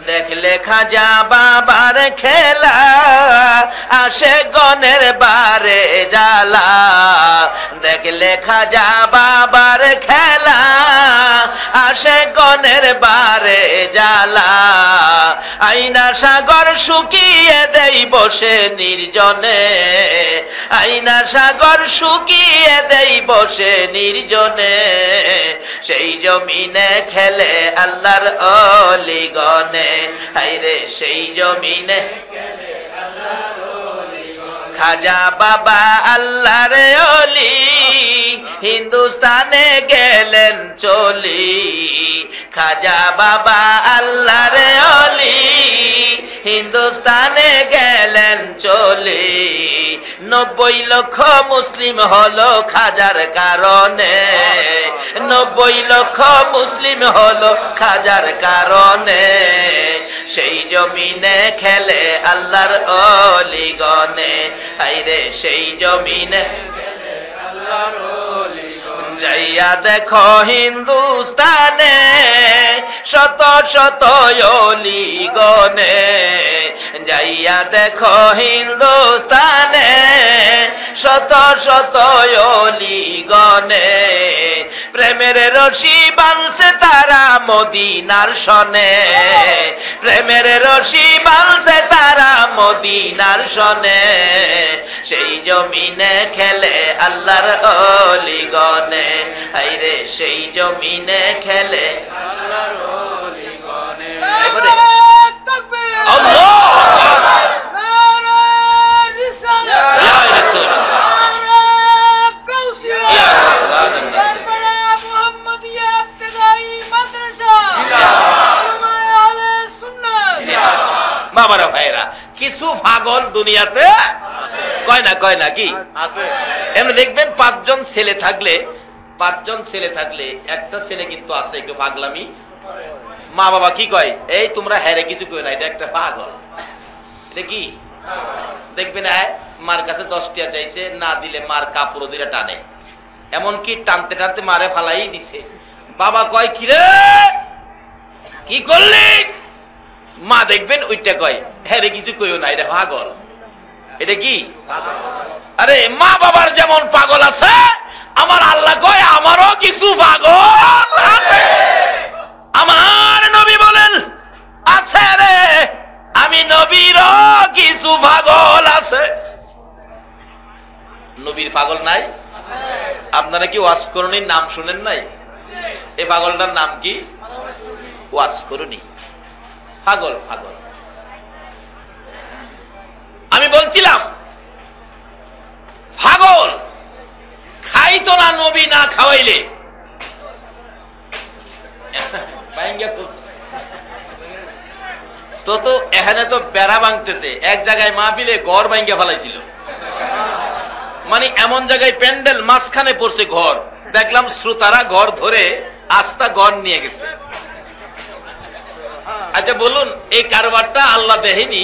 দেখলে খাজা বাবার খেলা আসে গনের বারে জ্বালা, দেখলে খাজা বাবার খেলা আসে গনের বারে জ্বালা। আইনা সাগর শুকিয়ে দেই বসে নির্জনে, আইনা সাগর শুকিয়ে দেই বসে নির্জনে, সেই জমিনে খেলে আল্লাহর অলিগণে, হায়রে সেই জমিনে খাজা বাবা আল্লাহর অলি হিন্দুস্তানে গেলেন চলি, খাজা বাবা আল্লাহর অলি হিন্দুস্তানে গেলেন চলি। 90 লক্ষ মুসলিম হলো খাজার কারণে, 90 লক্ষ মুসলিম হলো খাজার কারণে, সেই জমিনে খেলে আল্লাহর অলিগণে, হায়রে সেই জমিনে আল্লাহর অলিগণে। যাইয়া দেখো হিন্দুস্তানে শত শত অলিগণে, যাইয়া দেখো হিন্দুস্তানে শত শত অলিগণে, প্রেমের রশি বাঁধছে তারা মদিনার সনে, প্রেমের রশি বাঁধছে তারা মদিনার সনে, সেই জমিনে খেলে আল্লাহর অলিগণে, হায়রে সেই জমিনে খেলে আল্লাহর অলিগণে। বাবারা ভাইরা, কিছু পাগল দুনিয়াতে কয় না কি আছে। এমনি দেখবেন 5 জন ছেলে থাকলে, 5 জন ছেলে থাকলে একটা ছেলে কিন্তু আছে একটু পাগলামি। মা বাবা কি কয়, এই তোমরা হেরে কিছু কই না, এটা একটা পাগল। এটা কি দেখবেন, মার কাছে 10 টাকা চাইছে, না দিলে মার কাপড় দিলে টানে, এমনকি টানতে টানতে মারে ফালাই দিছে। বাবা কয় কিরে কি করলি, মা দেখবেন ওইটা কয় হেরে কিছু কইও না, এটা পাগল। এটা কি, আরে মা বাবার যেমন পাগল আছে, আমার আল্লাহ কয় আমারও কিছু পাগল আছে। আমার নবী বলেন আছে রে, আমি নবীরও কিছু পাগল আছে। নবীর পাগল নাই? আপনারা কি ওয়াজ করুনির নাম শুনেন নাই? এই পাগলটার নাম কি? ওয়াজ করুনি পাগল। পাগল আমি বলছিলাম পাগল খাইতো না নবী না খাওয়াইলে। তো এখানে তো বেড়া ভাঙতেছে, এক জায়গায় মাহফিলে ঘর ভাঙ্গা ফেলাইছিল, মানে এমন জায়গায় প্যান্ডেল মাঝখানে পড়ছে ঘর, দেখলাম শ্রোতারা ঘর ধরে আস্তা ঘর নিয়ে গেছে। আচ্ছা বলুন, এই কারবারটা আল্লাহ দেহেনি?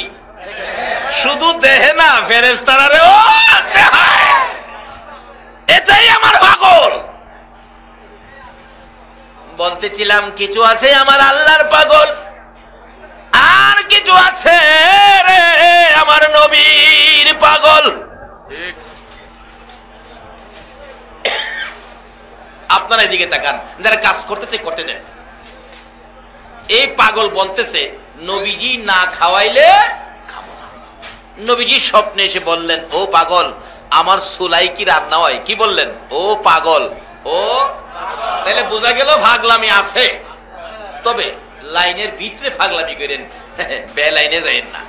শুধু দেহে না, ফেরেশতারাও দেখায়। এটাই আমার পাগল। বলতেছিলাম কিছু আছে আমার আল্লাহর পাগল, আর কিছু আছে রে আমার নবীর পাগল। আপনারা এদিকে তাকান, যারা কাজ করতেছে করতে দেন। এই পাগল বলতেছে নবীজি না খাওয়াইলে খাবো না। নবীজি স্বপ্নে এসে বললেন, ও পাগল আমার সুলাই কি রান্না হয়? কি বললেন? ও পাগল, ও তাহলে বোঝা গেল ভাগলামি আছে, তবে লাইনের ভিতরে ভাগলামি করেন, বে লাইনে যাইেন না।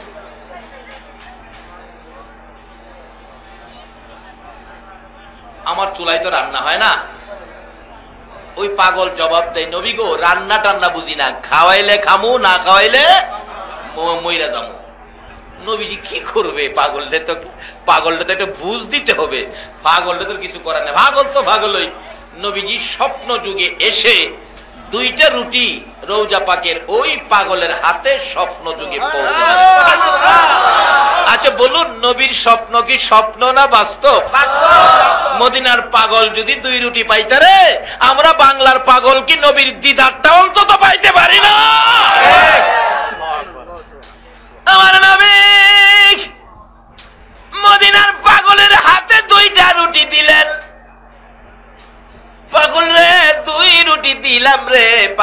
আমার চুলাই তো রান্না হয় না। ওই পাগল জবাব দেয়, নবী গো রান্না টান্না বুঝি না, খাওয়াইলে খামু, না খাওয়াইলে মইরা যাবো। নবীজি কি করবে? পাগলটা তো একটা বুঝ দিতে হবে, পাগলটা তো কিছু করার নেই, পাগল তো পাগলই। নবীজি স্বপ্ন যুগে এসে 2টা রুটি রওজা পাকের ওই পাগলের হাতে স্বপ্ন যুগে পৌঁছে। আচ্ছা বলুন, নবীর স্বপ্ন কি স্বপ্ন না বাস্তব? মদিনার পাগল যদি 2 রুটি পাইতারে, আমরা বাংলার পাগল কি নবীর দিদারটা অন্তত পাইতে পারি না?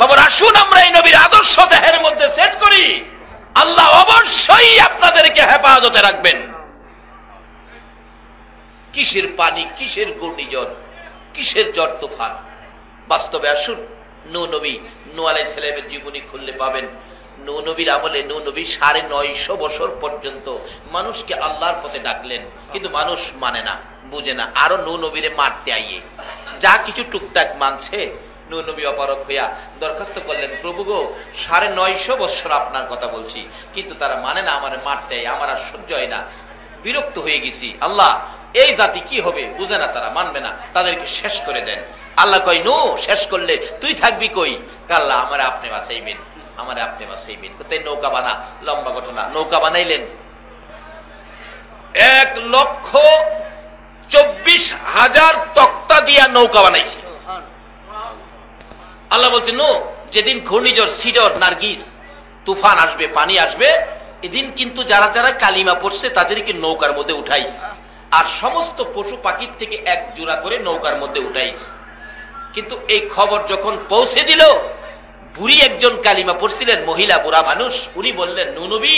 বাবা আসুন আমরা এই নবীর আদর্শ দেহের মধ্যে সেট করি, আল্লাহ অবশ্যই আপনাদেরকে হেফাজতে রাখবেন। কিসের পানি, কিসের ঘূর্ণিঝড়, কিসের ঝড় তুফান? বাস্তবে আসুন, নূহ নবী, নূহ আলাইহিস সালামের জীবনী খুললে পাবেন নূহ নবীর আমলে নূহ নবী 950 বছর পর্যন্ত মানুষকে আল্লাহর পথে ডাকলেন, কিন্তু মানুষ মানে না, বুঝে না। আরো নূহ নবীরে মারতে আইয়ে যা কিছু টুকটাক মানছে, নূহ নবী অপারক হইয়া দরখাস্ত করলেন, প্রভু গো 950 বছর আপনার কথা বলছি, কিন্তু তারা মানে না, আমার মারতে আই, আমার আর সহ্য হয় না, বিরক্ত হয়ে গেছি। আল্লাহ এই জাতি কি হবে, বুঝে না, তারা মানবে না, তাদেরকে শেষ করে দেন। আল্লাহ কয় নূহ শেষ করলে তুই থাকবি কই? আল্লাহ আমার আপনি বাঁচাইবেন, আমার আপনি বাঁচাইবেন। তাই নৌকা বানা, লম্বা ঘটনা, নৌকা বানাইলেন। 1,24,000 তক্তা দিয়া নৌকা বানাইছে। আল্লাহ বলছে নূহ যেদিন ঘূর্ণিঝড় সিডর, নার্গিস, তুফান আসবে, পানি আসবে, এদিন কিন্তু যারা যারা কালিমা পড়ছে তাদেরকে নৌকার মধ্যে উঠাইস, আর সমস্ত পশু পাখির থেকে এক জোড়া করে নৌকার মধ্যে উঠাইস। কিন্তু এই খবর যখন পৌঁছে দিল, বুড়ি একজন কালিমা পড়ছিলেন, মহিলা, বুড়া মানুষ, উনি বললেন নূহ নবী,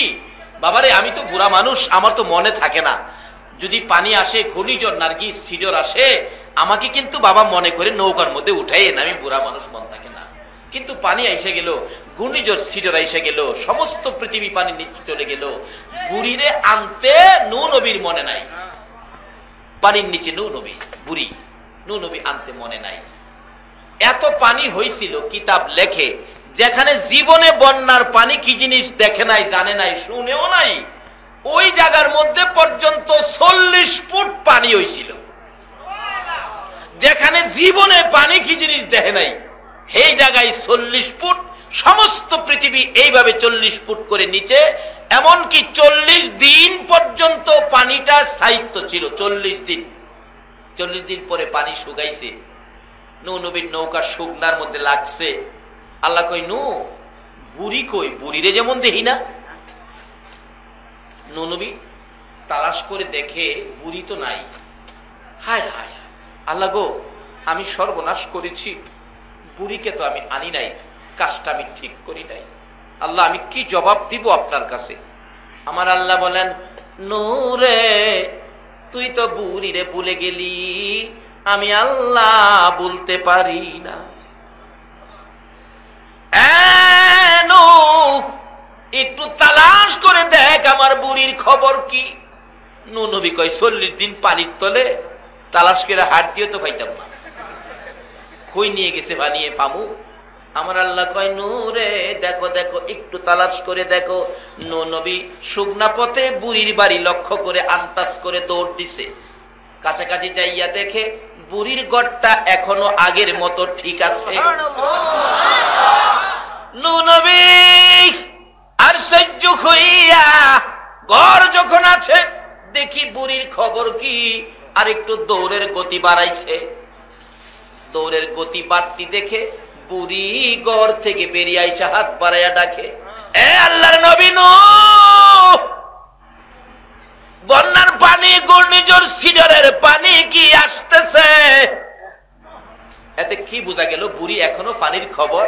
বাবারে আমি তো বুড়া মানুষ, আমার তো মনে থাকে না, যদি পানি আসে, ঘূর্ণিঝড়, নার্গিস, সিডর আসে, আমাকে কিন্তু বাবা মনে করে নৌকার মধ্যে উঠাইয়েন, আমি বুড়া মানুষ, মন থাকে না। কিন্তু পানি এসে গেল, ঘূর্ণিঝড় সিডর এসে গেল, সমস্ত পৃথিবী পানি নিচে চলে গেল, বুড়িরে আনতে নূহ নবীর মনে নাই। পানির নিচে নূহ নবী, বুড়ি, নূহ নবী আনতে মনে নাই। এত পানি হয়েছিল, কিতাব লেখে, যেখানে জীবনে বন্যার পানি কি জিনিস দেখে নাই, জানে নাই, শুনেও নাই, ওই জায়গার মধ্যে পর্যন্ত 40 ফুট পানি হয়েছিল। যেখানে জীবনে পানি কি জিনিস দেখে নাই, এই জায়গায় 40 ফুট, সমস্ত পৃথিবী এইভাবে 40 ফুট করে নিচে, এমনকি 40 দিন পর্যন্ত পানিটা স্থায়িত্ব ছিল। 40 দিন পরে পানি শুকাইছে, নূহ নবীর নৌকা শুকনার মধ্যে লাগছে। আল্লাহ কই নূহ বুড়ি কই? বুড়িরে যেমন দেখি না। নূহ নবী তালাশ করে দেখে বুড়ি তো নাই। হায় হায়, আল্লাহ গো আমি সর্বনাশ করেছি, বুড়িকে তো আমি আনি নাই, কাজটা আমি ঠিক করি নাই। আল্লাহ আমি কি জবাব দিব আপনার কাছে? আমার আল্লাহ বলেন, নূহ রে তুই তো বুড়িরে ভুলে গেলি, আমি আল্লাহ বলতে পারি না। একটু তালাশ করে দেখ আমার বুড়ির খবর কি। নূহ নবী কয় 40 দিন পানির তলে তালাশ করে হাত দিয়ে তো পাইতাম না, কই নিয়ে গেছে বানিয়ে পামু? আমার আল্লাহ কয় নূহ রে দেখো দেখো, একটু তালাশ করে দেখো। নূহ নবী শুকনা পথে বুড়ির বাড়ি লক্ষ্য করে আন্দাজ করে দৌড় দিছে। কাছাকাছি যাইয়া দেখে বুড়ির গড়টা এখনো আগের মতো ঠিক আছে। নূহ নবী আর সহ্য হইয়া গড় যখন আছে, দেখি বুড়ির খবর কি, আর একটু দৌড়ের গতি বাড়াইছে। দৌড়ের গতি বাড়তি দেখে বুড়ি গড় থেকে বেরিয়ে আইসা হাত বাড়াইয়া ডাকে, এ আল্লাহর নবী নূহ, বন্যার পানি, ঘূর্ণিঝড় সিডরের পানি কি আসতেছে? এতে কি বোঝা গেল? বুড়ি এখনো পানির খবর।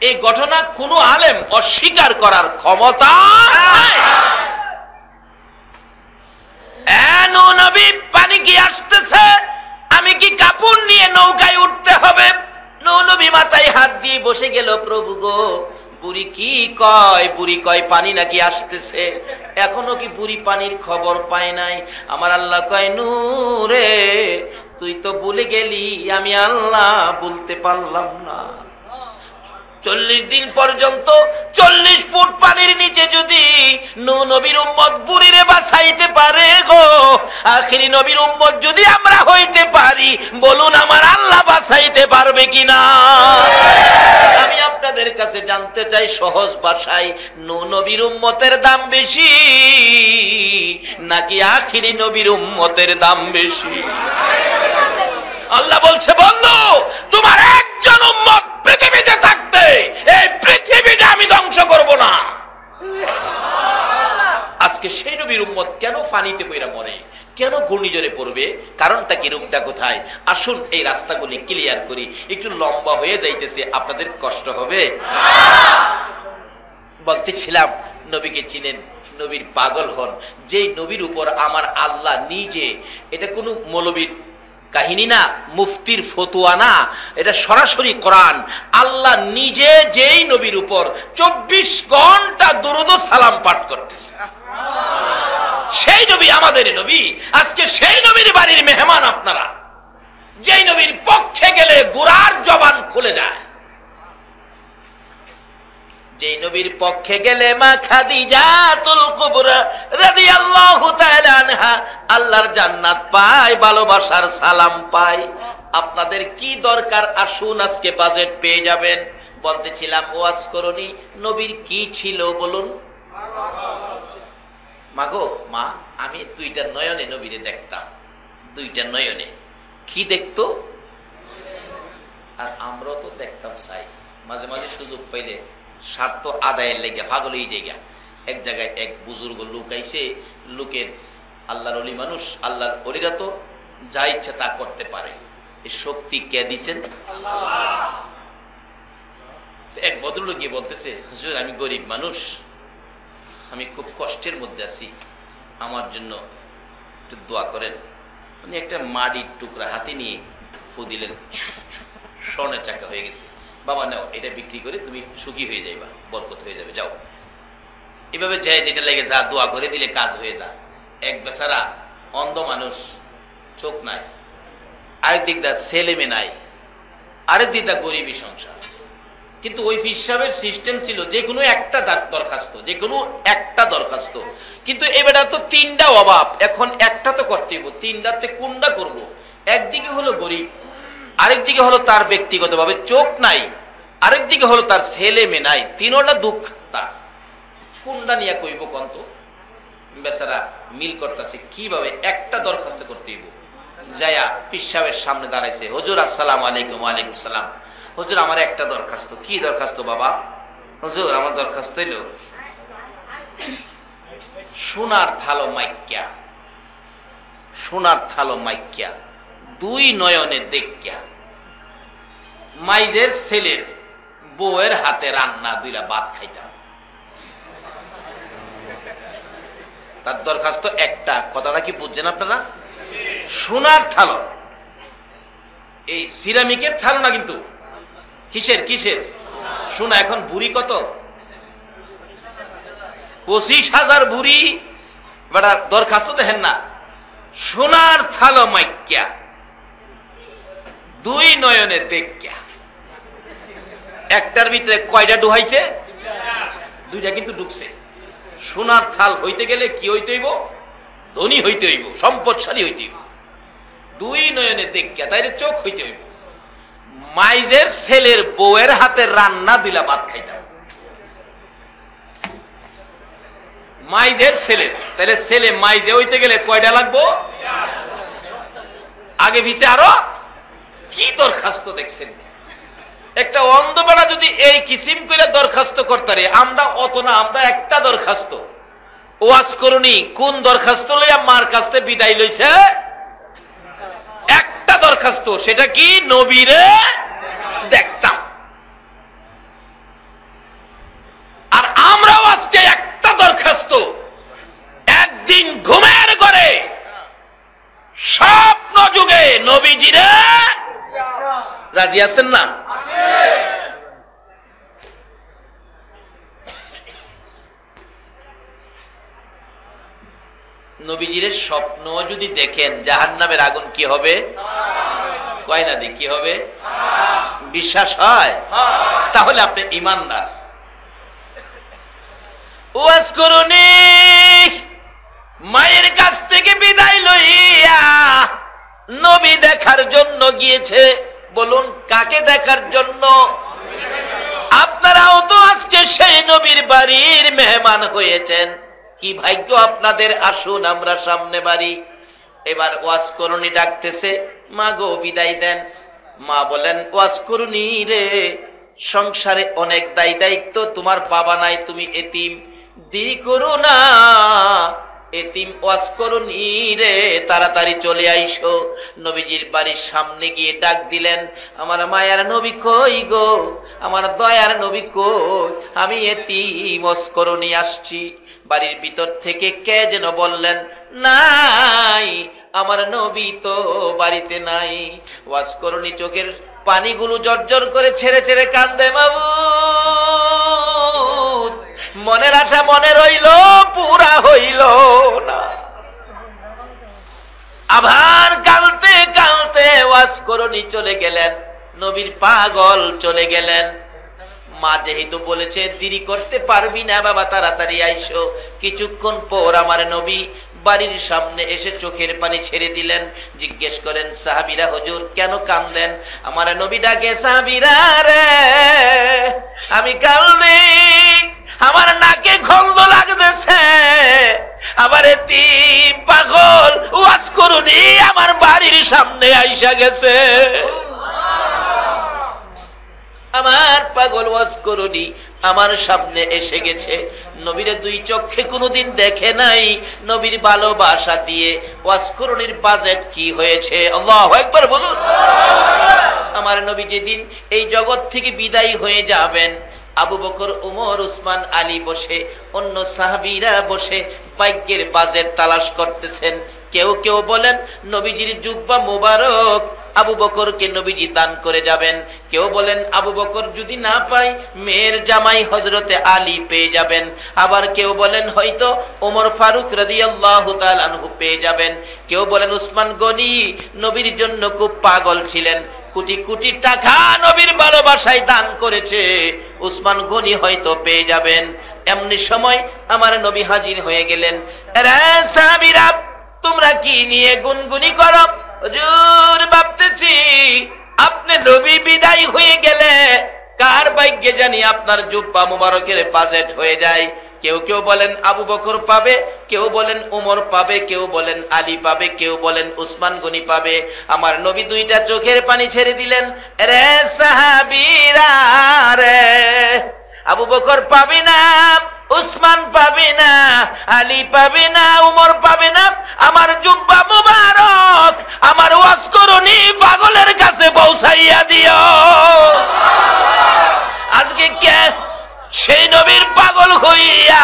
এই ঘটনা কোন আলেম অস্বীকার করার ক্ষমতা নাই। নূহ নবী পানি কি আসতেছে, আমি কি কাপড় নিয়ে নৌকায় উঠতে হবে? নূহ নবী মাথায় হাত দিয়ে বসে গেল, প্রভু গো বুড়ি কি কয়? বুড়ি কয় পানি নাকি আসতেছে, এখনো কি বুড়ি পানির খবর পায় নাই? আমার আল্লাহ কয় নূহ রে তুই তো ভুলে গেলি, আমি আল্লাহ বলতে পারলাম না। 40 দিন পর্যন্ত 40 ফুট পানির নিচে যদি নূহ নবীর উম্মত বুড়িরে বাঁচাইতে পারে গো, আখিরি নবীর উম্মত যদি আমরা হইতে পারি, বলুন আমার আল্লাহ বাঁচাইতে পারবে কিনা? আমি আপনাদের কাছে জানতে চাই সহজ ভাষায়, নূহ নবীর উম্মতের দাম বেশি নাকি আখিরি নবীর উম্মতের দাম বেশি? আল্লাহ বলছে, বন্ধু তোমার একজন উম্মত পৃথিবীতে থাকতে এই পৃথিবীটা আমি ধ্বংস করব না। আজকে সেই নবীর উম্মত কেন পানিতে পইরা মরে, কেন ঘূর্ণিঝড়ে পড়বে? কারণটা কি? রূপটা কোথায়? আসুন এই রাস্তাগুলি ক্লিয়ার করি। একটু লম্বা হয়ে যাইতেছে, আপনাদের কষ্ট হবে। বলতেছিলাম নবীকে চিনেন, নবীর পাগল হন। যেই নবীর উপর আমার আল্লাহ নিজে, এটা কোনো মৌলবীর কাহিনী না, মুফতির ফতুয়া না, এটা সরাসরি কোরআন। আল্লাহ নিজে যেই নবীর উপর 24 ঘন্টা দুরূদ ও সালাম পাঠ করতেছে, সেই নবী আমাদের নবী। আজকে সেই নবীর বাড়ির মেহমান আপনারা। যেই নবীর পক্ষে গেলে গোরার জবান খুলে যায়, যেই নবীর পক্ষে গেলে মা খাদিজাতুল কুবরা রাদিয়াল্লাহু তাআলা আনহা আল্লাহর জান্নাত পায়, ভালোবাসার সালাম পায়। আপনাদের কি দরকার? আসুন আজকে বাজেট পেয়ে যাবেন। বলতেছিলাম ওয়াজ করনি, নবীর কি ছিল বলুন? মাগো মা, আমি 2টা নয়নে নবীরে দেখতাম। 2টা নয়নে। কি দেখতো? আর আমরাও তো দেখতাম চাই, মাঝে মাঝে সুযোগ পাইলে স্বার্থ আদায়ের লেগে পাগল এই জায়গা। এক জায়গায় এক বুজুর্গ লোক আইছে, লোকের আল্লাহর ওলি মানুষ, আল্লাহর ওলিরা তো যা ইচ্ছা তা করতে পারে, এই শক্তি কে দিচ্ছেন? এক ভদ্রলোক গিয়ে বলতেছে, হুজুর আমি গরিব মানুষ, আমি খুব কষ্টের মধ্যে আছি, আমার জন্য একটু দোয়া করেন। উনি একটা মাটির টুকরা হাতে নিয়ে ফু দিলেন, স্বর্ণের চাকা হয়ে গেছে। বাবা নাও, এটা বিক্রি করে তুমি সুখী হয়ে যাইবা, বরকত হয়ে যাবে, যাও। এভাবে যায়, যেটা লেগে যা, দোয়া করে দিলে কাজ হয়ে যা। এক বেচারা অন্ধ মানুষ, চোখ নাই, আরেক দিক দা ছেলে মেয়ে নাই, আরেক দিক দা গরিবী সংসার। কিন্তু ওই হিসাবের সিস্টেম ছিল যে কোনো একটা দরখাস্ত, যে কোনো একটা দরখাস্ত। কিন্তু এবার তো 3টা অভাব, এখন একটা তো করতে হইব, 3টাতে কোনটা করব? একদিকে হলো গরিব, আরেকদিকে হলো তার ব্যক্তিগতভাবে চোখ নাই, আরেকদিকে হলো তার ছেলে মেয়ে নাই। 3টা দুঃখ তার। কোনটা নিয়ে কইব কন্ত? বেচারা মিল করতেছে কিভাবে একটা দরখাস্ত করতে হইব। যায়া পীর সাহেবের সামনে দাঁড়াইছে, হুজুর আসসালামু আলাইকুম। ওয়ালাইকুম সালাম। হুজুর আমার একটা দরখাস্ত। কি দরখাস্ত বাবা? হুজুর আমার দরখাস্ত হইল সোনার থালো মাইক্যা, সোনার থালো মাইক্যা 2 নয়নে দেখিয়া মাইজের ছেলের বউয়ের হাতে রান্না 2টা ভাত খাইতাম। তার দরখাস্ত একটা। কথাটা কি বুঝছেন আপনারা? সোনার থালো, এই সিরামিকের থালো না কিন্তু। কিসের? কিসের? সোনা। এখন বুড়ি কত? 25,000 বুড়ি। বেটা দরখাস্ত দেখেন না, সোনার থালো মাইক্যা 2 নয়নে দেখিয়া। একটার ভিতরে কয়টা ডুহাইছে? 2টা কিন্তু ঢুকছে। সোনার থাল হইতে গেলে কি হইতে হইব? ধনী হইতে হইব, সম্পদশালী হইতে হইব। 2 নয়নে দেখিয়া, তাইলে চোখ হইতে হইব। মাইজের ছেলের বউয়ের হাতে রান্না 2টা ভাত খাইতাম। মাইজের ছেলের, তাহলে ছেলে মাইজে হইতে গেলে কয়টা লাগবো? আগে পিছে আরো। কি দরখাস্ত দেখছেন? একটা অন্ধবেড়া যদি এই কিসিম করে দরখাস্ত করতে, আমরা অত না, আমরা একটা দরখাস্ত। ওয়াজ করুনি, কোন দরখাস্ত লইয়া মার কাছে বিদায় লইছে? একটা দরখাস্ত। সেটা কি? নবীরে দেখতাম। আর আমরাও আজকে একটা দরখাস্ত, একদিন ঘুমের ঘরে স্বপ্ন যুগে নবীজিরে রাজি আছেন না? নবীজির স্বপ্ন যদি দেখেন, জাহান্নামের আগুন কি হবে? কয় না কি হবে? বিশ্বাস হয়? তাহলে আপনি ঈমানদার। ওয়াজ করুনি, মায়ের কাছ থেকে বিদায় লইয়া নবী দেখার জন্য গিয়েছে। বলুন কাকে দেখার জন্য? আপনারাও তো আজকে সেই নবীর বাড়ির মেহমান হয়েছেন। কি ভাগ্য আপনাদের। আসুন আমরা সামনে বাড়ি। এবার ওয়াজ করুনি ডাকতেছে, মা গো বিদায় দেন। মা বলেন, ওয়াজ করুনি রে, সংসারে অনেক দায় দায়িত্ব, তোমার বাবা নাই, তুমি এতিম, দেরি করো না, এতিম ওয়াজ করুনি রে, তাড়াতাড়ি চলে আইসো। নবীজির বাড়ির সামনে গিয়ে ডাক দিলেন, আমার মায়ার নবী কই গো, আমার দয়ার নবী কই, আমি এতিম ওয়াজ করুনি আসছি। বাড়ির ভিতর থেকে কে যেন বললেন, নাই, আমার নবী তো বাড়িতে নাই। ওয়াজ করুনি চোখের পানিগুলো জর্জর করে ছেড়ে ছেড়ে কান্দে, মাবুদ মনের আশা মনে রইল, পুরা হইল না। আবার কালতে কালতে ওয়াজ করুনি চলে গেলেন, নবীর পাগল চলে গেলেন। মা যেহেতু বলেছে দেরি করতে পারবি না বাবা, তাড়াতাড়ি আইসো। কিছুক্ষণ পর আমার নবী বাড়ির সামনে এসে চোখের পানি ছেড়ে দিলেন। জিজ্ঞেস করেন, সাহাবীরা হুজুর কেন কান্দেন? আমার নবী ডাকে, সাহাবীরা রে, আমি কান্দি, আমার নাকে গন্ধ লাগতেছে, আমার এতিম পাগল ওয়াজ করুনি আমার বাড়ির সামনে আইসা গেছে। আমার পাগল ওয়াজ করুনি আমার সামনে এসে গেছে। নবীরে দুই চোখে কোনোদিন দেখে নাই। নবীর ভালোবাসা দিয়ে ওয়াজ করুনির বাজেট কি হয়েছে, আল্লাহু আকবার বলুন। আমার নবী যেদিন এই জগৎ থেকে বিদায় হয়ে যাবেন, আবু বকর, উমর, উসমান, আলী বসে, অন্য সাহাবীরা বসে ভাগ্যের বাজেট তালাশ করতেছেন। কেউ কেউ বলেন নবীজির জুব্বা মুবারক আবু বকরকে নবীজি দান করে যাবেন। কেউ বলেন আবু বকর যদি না পাই মেয়ের জামাই হযরতে আলী পেয়ে যাবেন। আবার কেউ বলেন হয়তো ওমর ফারুক রাদিয়াল্লাহু তাআলা আনহু পেয়ে যাবেন। কেউ বলেন উসমান গনি নবীর জন্য খুব পাগল ছিলেন, কোটি কোটি টাকা নবীর ভালোবাসায় দান করেছে, উসমান গনি হয়তো পেয়ে যাবেন। এমনি সময় আমার নবী হাজির হয়ে গেলেন। আরে সাহাবীরা তোমরা কি নিয়ে গুনগুনি করো? হুজুর ভাবতেছি আপনি নবী বিদায় হয়ে গেলে কার ভাগ্যে জানি আপনার জুব্বা মুবারকের বাজেট হয়ে যায়। কেউ কেউ বলেন আবু বকর পাবে, কেউ বলেন উমর পাবে, কেউ বলেন আলী পাবে, কেউ বলেন উসমান গনি পাবে। আমার নবী দুইটা চোখের পানি ছেড়ে দিলেন, রে সাহাবীরা রে, আবু বকর পাবে না, উসমান পাবে না, আলী পাবে না, উমর পাবে না, আমার জুব্বা মুবারক আমার ওয়াজ করুনি পাগলের কাছে পৌঁছাইয়া দিও। আজকে কে সেই নবীর পাগল হইয়া,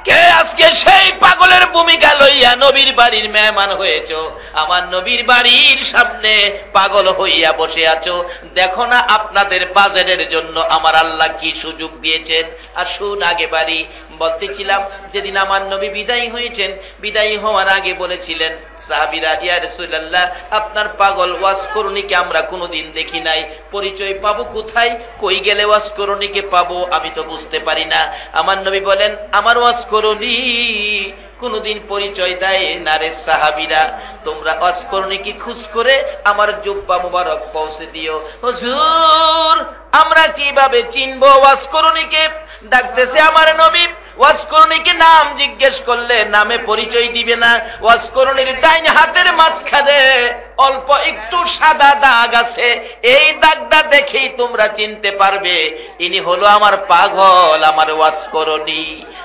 কে আজকে সেই পাগলের ভূমিকা লইয়া নবীর বাড়ির মেহমান হয়েছ, আমার নবীর বাড়ির সামনে পাগল হইয়া বসে আছো? দেখো না আপনাদের বাজেটের জন্য আমার আল্লাহ কি সুযোগ দিয়েছেন। আসুন আগে বাড়ি। বলতেছিলাম যেদিন আমার নবী বিদায়ী হয়েছেন, বিদায়ী হওয়ার আগে বলেছিলেন সাহাবীরা, ইয়া রাসূলুল্লাহ আপনার পাগল ওয়াজ করুনিকে আমরা কোনোদিন দেখি নাই, পরিচয় পাবো কোথায়? কই গেলে ওয়াজ করুনিকে পাবো আমি তো বুঝতে পারি না। আমার নবী বলেন আমার ওয়াজ করুনি কোনদিন পরিচয় দেয় না রে সাহাবীরা, তোমরা ওয়াজ করুনিকে খুঁজ করে আমার জুব্বা মুবারক পৌঁছে দিও। হুজুর আমরা কিভাবে চিনবো ওয়াজ করুনিকে? ডাকতেছে আমার নবী, ওয়াজ করুনিকে নাম জিজ্ঞেস করলে নামে পরিচয় দিবে না। ওয়াজ করুনির ডাইন হাতের মাঝখানে অল্প একটু সাদা দাগ আছে, এই দাগটা দেখেই তোমরা চিনতে পারবে ইনি হলো আমার পাগল, আমার ওয়াজ করুনি।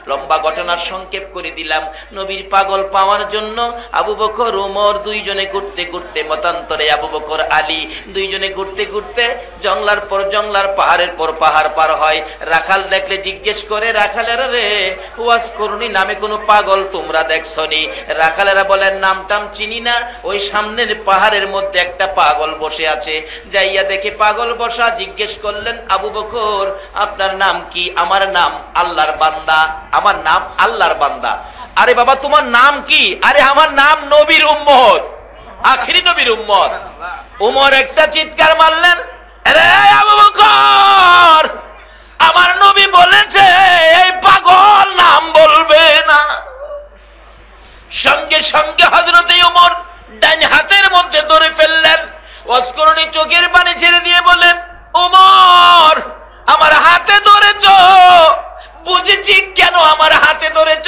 লম্বা ঘটনার সংক্ষেপ করে দিলাম। নবীর পাগল পাওয়ার জন্য আবু বকর ওমর দুইজনে ঘুরতে ঘুরতে, মতান্তরে আবু বকর আলী দুইজনে ঘুরতে ঘুরতে জংলার পর জংলার, পাহাড়ের পর পাহাড় পার হয়। রাখাল দেখলে জিজ্ঞেস করে, রাখালেরা রে ওয়াজ করুনি নামে কোনো পাগল তোমরা দেখছনি? রাখালেরা বলেন নামটাম চিনি না, ওই সামনের পাহাড়ের মধ্যে একটা পাগল বসে আছে। যাইয়া দেখে পাগল বসা। জিজ্ঞেস করলেন আবু বকর আপনার নাম কি? আমার নাম আল্লাহর বান্দা। আমার নাম আল্লাহর বান্দা। আরে বাবা তোমার নাম কি? আরে আমার নাম নবীর উম্মত, আখিরি নবীর উম্মত। উমর একটা চিৎকার মারলেন, আরে আবু বকর আমার নবী বলেছে এই পাগল নাম বলবে না। সঙ্গে সঙ্গে হযরতে উমর ডান হাতের মধ্যে ধরে ফেললেন। ওয়াজ করুনি চোখের পানি ছেড়ে দিয়ে বলেন, উমর আমার হাতে ধরেছ, বুঝেছি কেন আমার হাতে ধরেছ।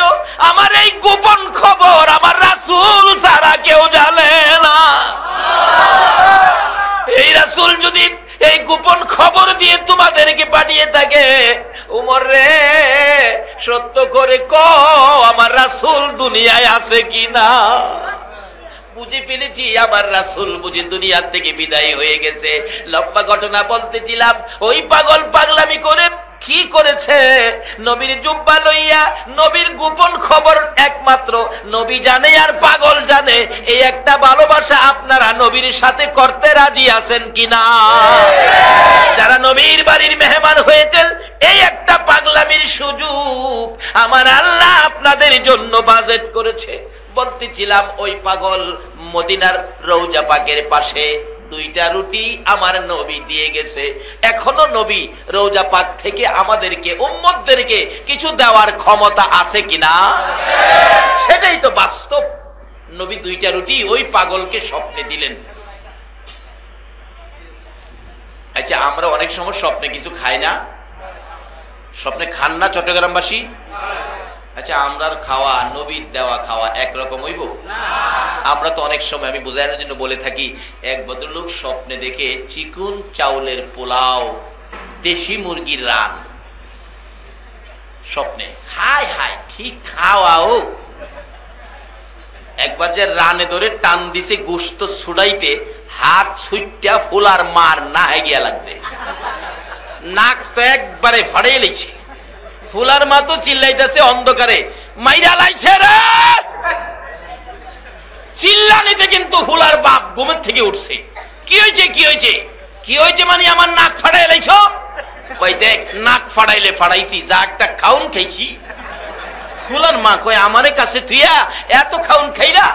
আমার এই গোপন খবর আমার রাসূল ছাড়া কেউ জানে না। এই রাসূল যদি এই গোপন খবর দিয়ে তোমাদেরকে পাঠিয়ে থাকে, উমর রে সত্য করে ক আমার রাসূল দুনিয়ায় আছে কিনা। বুঝে ফেলেছি আমার রাসূল বুঝি দুনিয়া থেকে বিদায় হয়ে গেছে। লম্বা ঘটনা বলতেছিলাম, ওই পাগল পাগলামি করে কি করেছে, নবীর জুব্বা লইয়া নবীর গোপন খবর একমাত্র নবী জানে আর পাগল জানে। এই একটা ভালোবাসা আপনারা নবীর সাথে করতে রাজি আছেন কিনা? যারা নবীর বাড়ির মেহমান হয়েছেন, এই একটা পাগলামির সুযোগ আমার আল্লাহ আপনাদের জন্য বাজেট করেছে। বলতেছিলাম ওই পাগল মদিনার রওজা পাকের পাশে 2টা রুটি আমার নবী দিয়ে গেছে। এখনো নবী রওজা পাক থেকে আমাদেরকে উম্মতদেরকে কিছু দেওয়ার ক্ষমতা আছে কিনা? সেটাই তো বাস্তব। নবী 2টা রুটি ওই পাগলকে স্বপ্নে দিলেন। আচ্ছা, আমরা অনেক সময় স্বপ্নে কিছু খাই না? স্বপ্নে খান না চট্টগ্রামবাসী? আচ্ছা, আমরার খাওয়া নবীর দেওয়া খাওয়া একরকম হইব? আমরা তো অনেক সময়, আমি বোঝানোর জন্য বলে থাকি, এক ভদ্রলোক স্বপ্নে দেখে চিকন চাউলের পোলাও, দেশি মুরগির রান স্বপ্নে। হায় হায় কি খাওয়াও! একবার যে রানে ধরে টান দিছে গোশত ছুড়াইতে, হাত ছুটটা ফুলার মার না গিয়া লাগছে, নাক তো একবারে ফাড়িয়ে লিছে। ফুলার মা তো চিল্লাইতেছে অন্ধকারে, মাইরা লাইছে রে! চিল্লানিতে কিন্তু ফুলার বাপ ঘুমের থেকে উঠছে। কি হয়েছে কি হয়েছে কি হয়েছে? মানে আমার নাক ফাড়াই লাইছ? কই দেখ, নাক ফাড়াইলে ফাড়াইছি, যা একটা খাউন খাইছি। ফুলার মা কয়, আমারে কাছে তুইয়া এত খাউন খাইলা?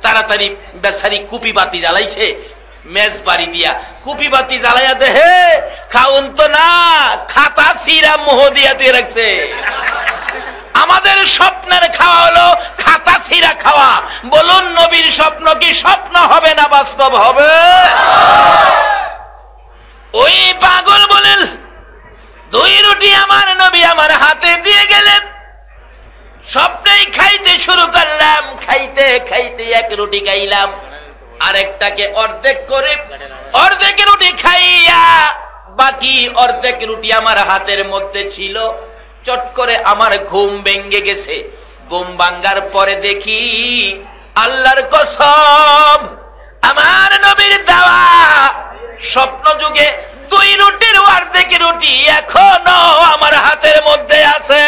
তাড়াতাড়ি বেচারি কুপি বাতি জ্বালাইছে, মেজ বাড়ি দিয়া কুপি বাতি জ্বালাইয়া দেহে খাউন তো না, খাতা সিরা মোহ দিয়া দিয়ে রাখছে। আমাদের স্বপ্নের খাওয়া হলো খাতা সিরা খাওয়া। বলুন, নবীর স্বপ্ন কি স্বপ্ন হবে না বাস্তব হবে? ওই পাগল বলেন 2 রুটি আমার নবী আমার হাতে দিয়ে গেলেন। স্বপ্নেই খাইতে শুরু করলাম, খাইতে খাইতে 1 রুটি খাইলাম, আরেকটাকে অর্ধেক করে অর্ধেক রুটি খাইয়া বাকি অর্ধেক রুটি আমার হাতের মধ্যে ছিল। চট করে আমার ঘুম ভেঙে গেছে। ঘুম ভাঙ্গার পরে দেখি আল্লাহর কসম, আমার নবীর দেওয়া স্বপ্ন যুগে 2 রুটির অর্ধেক রুটি এখনো আমার হাতের মধ্যে আছে।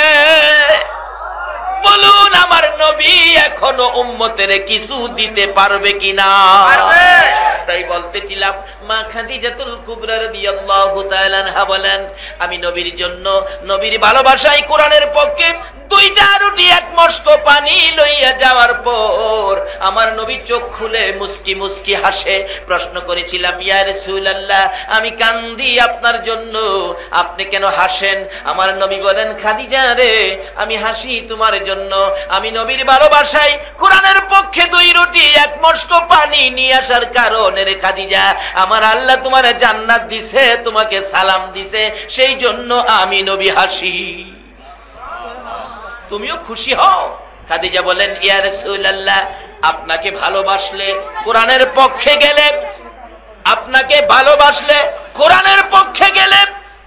বলুন, আমার নবী এখনো উম্মতের কিছু দিতে পারবে কিনা? তাই বলতেছিলাম, মা খাদিজাতুল কুবরা রাদিয়াল্লাহু তাআলা আনহা বলেন, আমি নবীর জন্য, নবীর ভালোবাসায় কোরআনের পক্ষে 2টা রুটি 1 মস্ক পানি লইয়া যাওয়ার পর আমার নবী চোখ খুলে মুস্কি মুস্কি হাসে। প্রশ্ন করেছিলাম, ইয়া রাসূলুল্লাহ, আমি কান্দি আপনার জন্য, আপনি কেন হাসেন? আমার নবী বলেন, খাদিজা রে, আমি হাসি তোমার জন্য। আমি নবীর ভালোবাসায় কোরআনের পক্ষে 2 রুটি 1 মস্ক পানি নিয়ে আসার কারণে রে খাদিজা, আমার আল্লাহ তোমার জান্নাত দিছে, তোমাকে সালাম দিছে, সেই জন্য আমি নবী হাসি। তুমিও খুশি হও। খাদিজা বলেন, ইয়া রাসূলুল্লাহ, আপনাকে ভালোবাসলে কোরআনের পক্ষে গেলে, আপনাকে ভালোবাসলে কোরআনের পক্ষে গেলে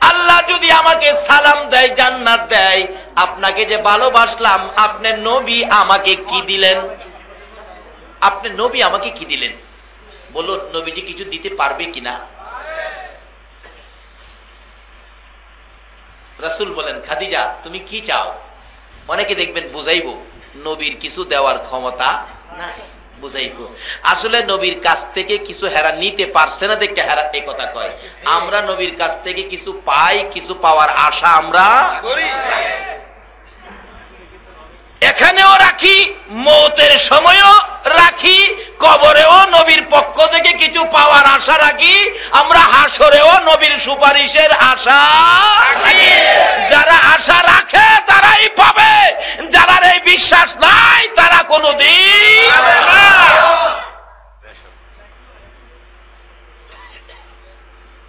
আল্লাহ যদি আমাকে সালাম দেয়, জান্নাত দেয়, আপনাকে যে ভালোবাসলাম, আপনি নবী আমাকে কি দিলেন? আপনি নবী আমাকে কি দিলেন? বলুন, নবীজি কিছু দিতে পারবে কিনা? রাসূল বলেন, খাদিজা তুমি কি চাও? অনেকে দেখবেন বুঝাইবো, নবীর কিছু দেওয়ার ক্ষমতা নাই, বুঝাইবো। আসলে নবীর কাছ থেকে কিছু হেরা নিতে পারছে না দেখে হেরা এই কথা কয়। আমরা নবীর কাছ থেকে কিছু পাই, কিছু পাওয়ার আশা আমরা করি। এখানেও রাখি, মৌতের সময়ও রাখি, কবরেও নবীর পক্ষ থেকে কিছু পাওয়ার আশা রাখি, আমরা হাসরেও নবীর সুপারিশের আশা রাখি। যারা আশা রাখে তারাই পাবে, যারা এই বিশ্বাস নাই তারা কোনোদিন পাবে না।